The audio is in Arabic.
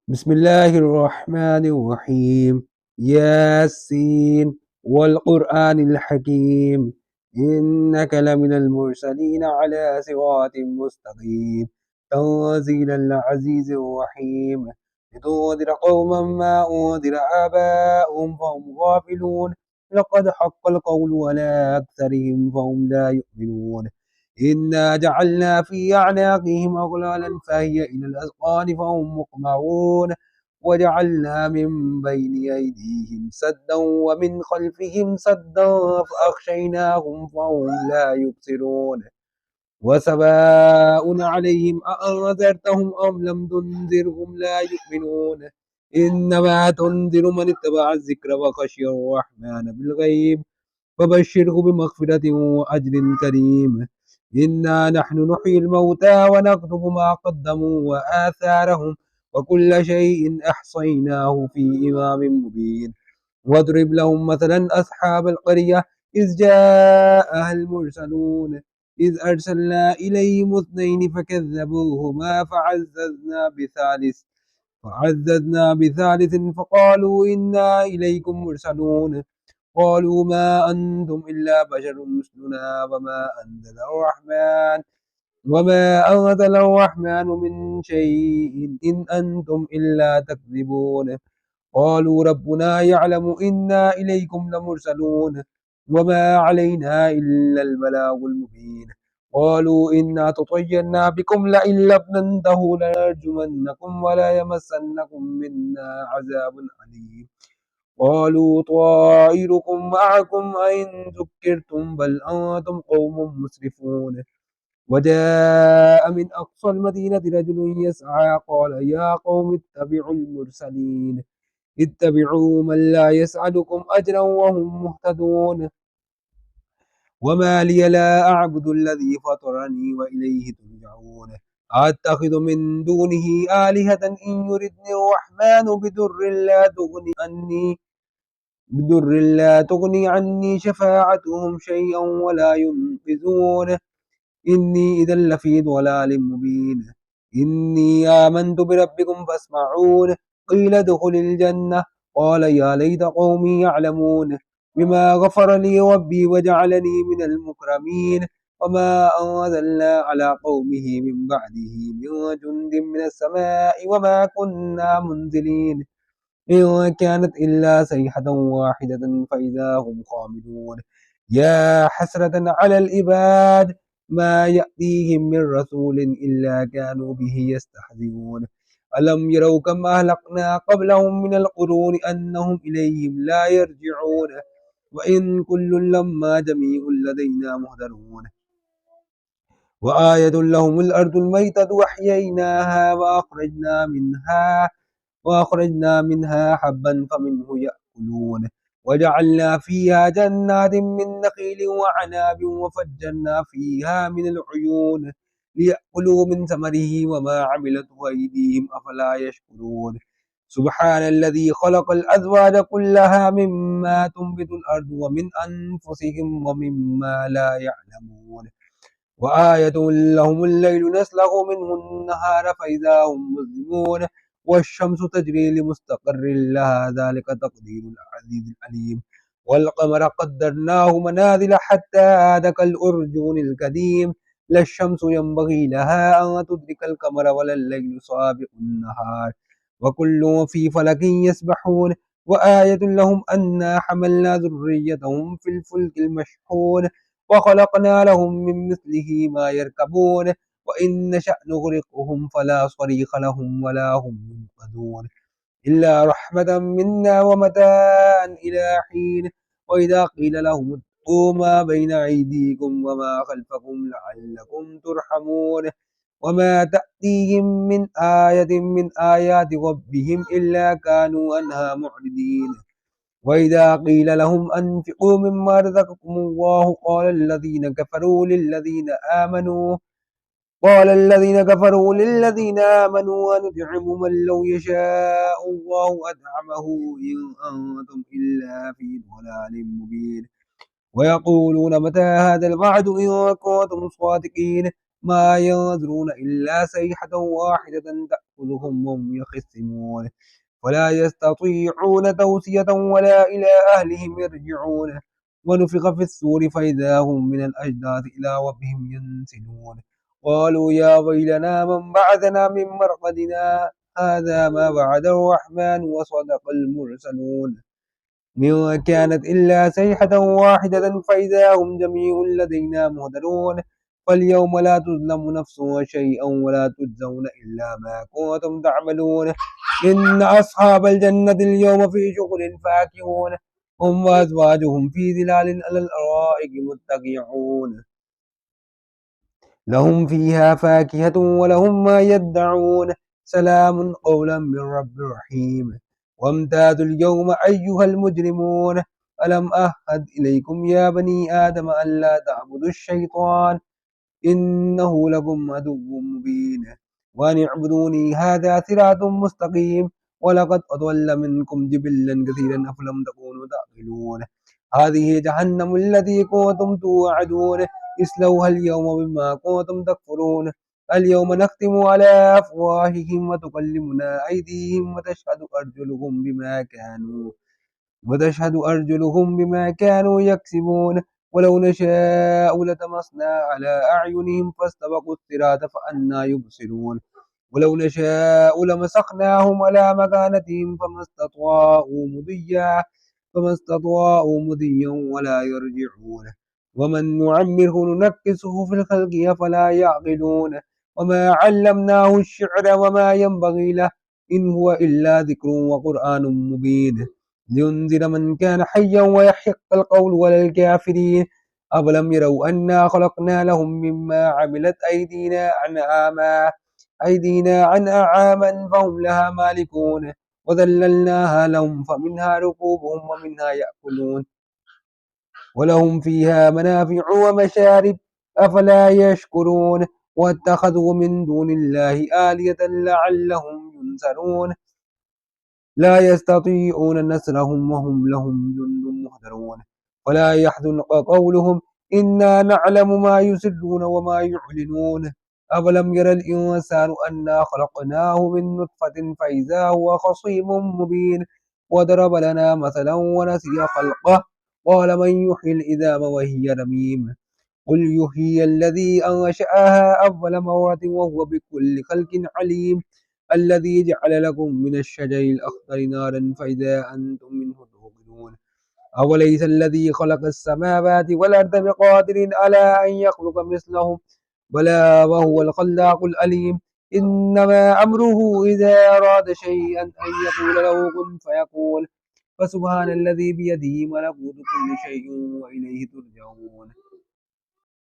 بسم الله الرحمن الرحيم. ياسين والقرآن الحكيم، إنك لمن المرسلين على صراط مستقيم، تنزيل العزيز الرحيم، لتنذر قوما ما أنذر آباؤهم فهم غافلون، لقد حق القول على أكثرهم فهم لا يؤمنون. إنا جعلنا في أعناقهم أغلالا فهي إلى الأذقان فهم مقمعون، وجعلنا من بين أيديهم سدا ومن خلفهم سدا فأغشيناهم فهم لا يبصرون. وسواء عليهم أأنذرتهم أم لم تنذرهم لا يؤمنون. إنما تنذر من اتبع الذكر وخشي الرحمن بالغيب، فبشره بمغفرة وأجر كريم. إنا نحن نحيي الموتى ونكتب ما قدموا وآثارهم، وكل شيء أحصيناه في إمام مبين. واضرب لهم مثلا أصحاب القرية إذ جاءها المرسلون، إذ أرسلنا إليهم اثنين فكذبوهما فعززنا بثالث فقالوا إنا إليكم مرسلون. قالوا ما أنتم إلا بشر مثلنا وما أنزل الرحمن من شيء إن أنتم إلا تكذبون. قالوا ربنا يعلم إنا إليكم لمرسلون، وما علينا إلا البلاغ المبين. قالوا إنا تطيرنا بكم لئن لم تنتهوا لنرجمنكم ولا يمسنكم منا عذاب أليم. قالوا طائركم معكم أئن ذكرتم بل أنتم قوم مسرفون. وجاء من أقصى المدينة رجل يسعى قال يا قوم اتبعوا من لا يسألكم أجرا وهم مهتدون. وما لي لا أعبد الذي فطرني وإليه ترجعون. أتخذ من دونه آلهة إن يردني الرحمن بدر لا تغني عني شفاعتهم شيئا ولا ينقذون. إني إذا لفي ضلال مبين. إني آمنت بربكم فاسمعون. قيل ادخل الجنة. قال يا ليت قومي يعلمون بما غفر لي ربي وجعلني من المكرمين. وما أنزلنا على قومه من بعده من جند من السماء وما كنا منزلين، إن كانت إلا صيحة واحدة فإذا هم خامدون. يا حسرة على العباد، ما يأتيهم من رسول إلا كانوا به يستهزئون. ألم يروا كم أهلكنا قبلهم من القرون أنهم إليهم لا يرجعون. وإن كل لما جميع لدينا مهدرون. وآية لهم الأرض الميتة وأحييناها وأخرجنا منها حبا فمنه يأكلون. وجعلنا فيها جنات من نخيل وعناب وفجرنا فيها من العيون ليأكلوا من ثمره وما عملته أيديهم أفلا يشكرون. سبحان الذي خلق الأزواج كلها مما تنبت الأرض ومن أنفسهم ومما لا يعلمون. وآية لهم الليل نسلخ منه النهار فإذا هم مظلمون. والشمس تجري لمستقر لها ذلك تقدير العزيز العليم. والقمر قدرناه منازل حتى عاد كالأرجون القديم. لا الشمس ينبغي لها أن تدرك القمر ولا الليل سابق النهار، وكل في فلك يسبحون. وآية لهم أنا حملنا ذريتهم في الفلك المشحون وخلقنا لهم من مثله ما يركبون. وإن نشأ نغرقهم فلا صريخ لهم ولا هم ينقذون إلا رحمة منا ومتاعا إلى حين. وإذا قيل لهم اتقوا ما بين أيديكم وما خلفكم لعلكم ترحمون. وما تأتيهم من آية من آيات ربهم إلا كانوا عنها معرضين. وإذا قيل لهم أنفقوا مما رزقكم الله قال الذين كفروا للذين آمنوا ونطعم من لو يشاء الله أطعمه إن أنتم إلا في ضلال مبين. ويقولون متى هذا الوعد إن كنتم صادقين. ما ينظرون إلا صيحة واحدة تأخذهم وهم يخصمون ولا يستطيعون توصية ولا إلى أهلهم يرجعون ونفخ في الصور فإذا هم من الأجداث إلى ربهم ينسلون قالوا يا ويلنا من بعثنا من مرقدنا هذا ما وعد الرحمن وصدق المرسلون ما كانت إلا صيحة واحدة فإذا هم جميع لدينا مهدرون فاليوم لا تظلم نفس شيئا ولا تجزون إلا ما كنتم تعملون إن أصحاب الجنة اليوم في شغل فاكهون هم وأزواجهم في ظلال على الأرائك متكئون لهم فيها فاكهة ولهم ما يدعون سلام قولا من رب رحيم وامتازوا اليوم أيها المجرمون ألم أهد إليكم يا بني آدم ألا تعبدوا الشيطان إنه لكم عدو مبين وأن اعبدوني هذا صراط مستقيم ولقد أضل منكم جبلا كثيرا أفلم تكونوا تعقلون هذه جهنم التي كنتم توعدون اصلوها اليوم بما كنتم تكفرون اليوم نختم على أفواههم وتكلمنا أيديهم وتشهد أرجلهم بما كانوا يكسبون ولو نشاء لطمسنا على أعينهم فاستبقوا الصراط فأنى يبصرون ولو نشاء لمسخناهم على مكانتهم فما استطاعوا مضيا ولا يرجعون ومن نعمره ننكسه في الخلق أفلا يعقلون وما علمناه الشعر وما ينبغي له إن هو إلا ذكر وقرآن مبين لينذر من كان حيا ويحق القول على الكافرين أولم يروا أنا خلقنا لهم مما عملت أيدينا عن أعاما فهم لها مالكون وذللناها لهم فمنها ركوبهم ومنها يأكلون ولهم فيها منافع ومشارب أفلا يشكرون واتخذوا من دون الله آلية لعلهم ينصرون لا يستطيعون نصرهم وهم لهم جند مهدرون ولا يحزنك قولهم إنا نعلم ما يسرون وما يعلنون أولم ير الإنسان أنا خلقناه من نطفة فإذا هو خصيم مبين وضرب لنا مثلا ونسي خلقه قال من يحيي العظام وهي رميم قل يحيي الذي أنشأها أول مرة وهو بكل خلق عليم الذي جعل لكم من الشجر الأخضر نارا فإذا أنتم منه توقدون أوليس الذي خلق السماوات والأرض بقادر على أن يخلق مثلهم بلى وهو الخلاق الأليم إنما أمره إذا أراد شيئا أن يقول له كن فيقول فسبحان الذي بيده ملكوت كل شيء وإليه ترجعون